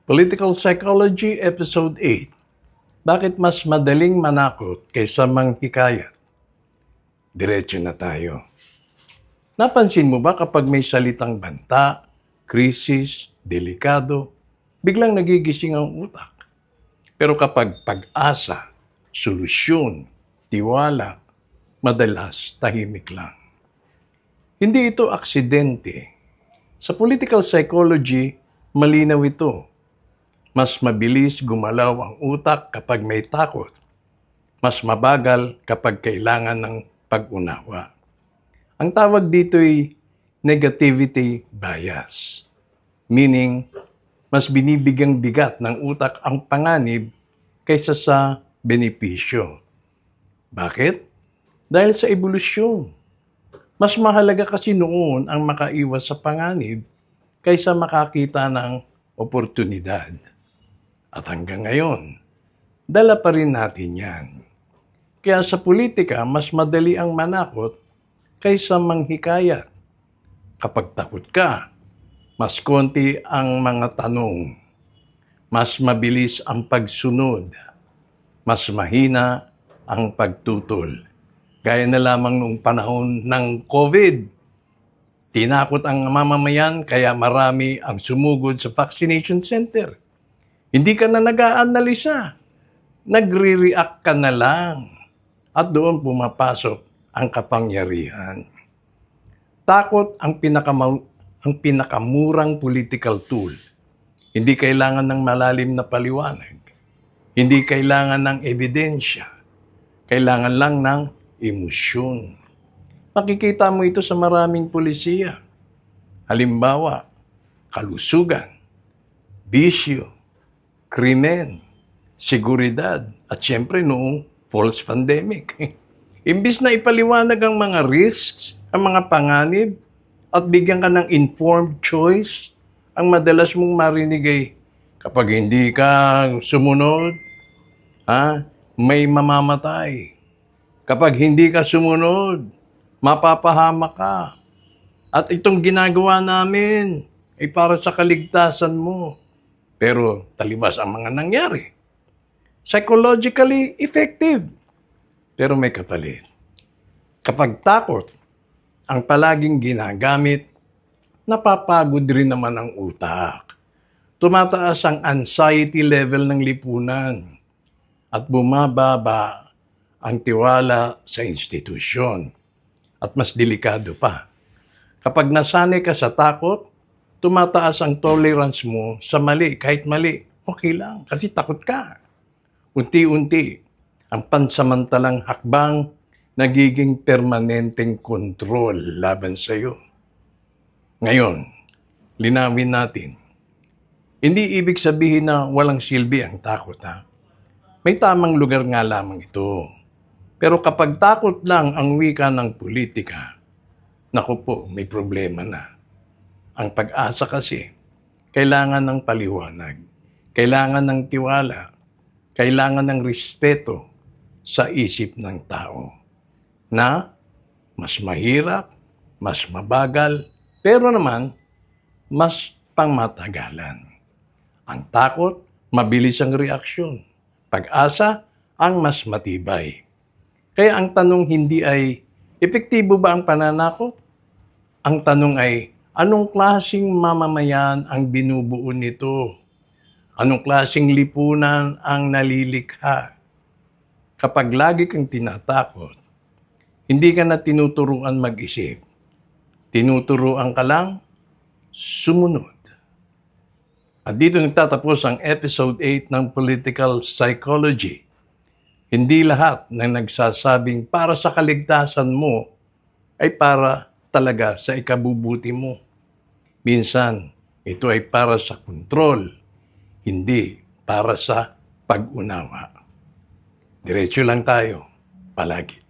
Political Psychology, Episode 8. Bakit mas madaling manakot kaysa manghikayat? Diretso na tayo. Napansin mo ba kapag may salitang banta, krisis, delikado, biglang nagigising ang utak? Pero kapag pag-asa, solusyon, tiwala, madalas tahimik lang. Hindi ito aksidente. Sa political psychology, malinaw ito. Mas mabilis gumalaw ang utak kapag may takot. Mas mabagal kapag kailangan ng pag-unawa. Ang tawag dito ay negativity bias. Meaning, mas binibigyang bigat ng utak ang panganib kaysa sa benepisyo. Bakit? Dahil sa ebolusyon. Mas mahalaga kasi noon ang makaiwas sa panganib kaysa makakita ng oportunidad. At hanggang ngayon, dala pa rin natin yan. Kaya sa politika, mas madali ang manakot kaysa manghikayat. Kapag takot ka, mas konti ang mga tanong. Mas mabilis ang pagsunod. Mas mahina ang pagtutol. Gaya na lamang noong panahon ng COVID. Tinakot ang mamamayan kaya marami ang sumugod sa vaccination center. Hindi ka na nag-aanalisa. Nagre-react ka na lang. At doon pumapasok ang kapangyarihan. Takot ang pinakamurang political tool. Hindi kailangan ng malalim na paliwanag. Hindi kailangan ng ebidensya. Kailangan lang ng emosyon. Makikita mo ito sa maraming pulisiya. Halimbawa, kalusugan, bisyo, krimen, seguridad, at siyempre noong false pandemic. Imbis na ipaliwanag ang mga risks, ang mga panganib, at bigyan ka ng informed choice, ang madalas mong marinig ay, kapag hindi ka sumunod, may mamamatay. Kapag hindi ka sumunod, mapapahamak ka. At itong ginagawa namin ay para sa kaligtasan mo. Pero talibas ang mga nangyari. Psychologically effective. Pero may kapalit. Kapag takot ang palaging ginagamit, napapagod rin naman ang utak. Tumataas ang anxiety level ng lipunan at bumababa ang tiwala sa institusyon. At mas delikado pa. Kapag nasanay ka sa takot, tumataas ang tolerance mo sa mali. Kahit mali, okay lang kasi takot ka. Unti-unti, ang pansamantalang hakbang nagiging permanenteng kontrol laban sa iyo. Ngayon, linawin natin. Hindi ibig sabihin na walang silbi ang takot, May tamang lugar nga lamang ito. Pero kapag takot lang ang wika ng politika, naku po, may problema na. Ang pag-asa kasi, kailangan ng paliwanag, kailangan ng tiwala, kailangan ng respeto sa isip ng tao na mas mahirap, mas mabagal, pero naman mas pangmatagalan. Ang takot, mabilis ang reaksyon. Pag-asa, ang mas matibay. Kaya ang tanong hindi ay, epektibo ba ang pananakot? Ang tanong ay, anong klaseng mamamayan ang binubuo nito? Anong klaseng lipunan ang nalilikha? Kapag lagi kang tinatakot, hindi ka na tinuturuan mag-isip. Tinuturuan ka lang sumunod. At dito nagtatapos ang episode 8 ng Political Psychology. Hindi lahat ng nagsasabing para sa kaligtasan mo ay para talaga sa ikabubuti mo. Minsan, ito ay para sa kontrol, hindi para sa pag-unawa. Diretso lang tayo, palagi.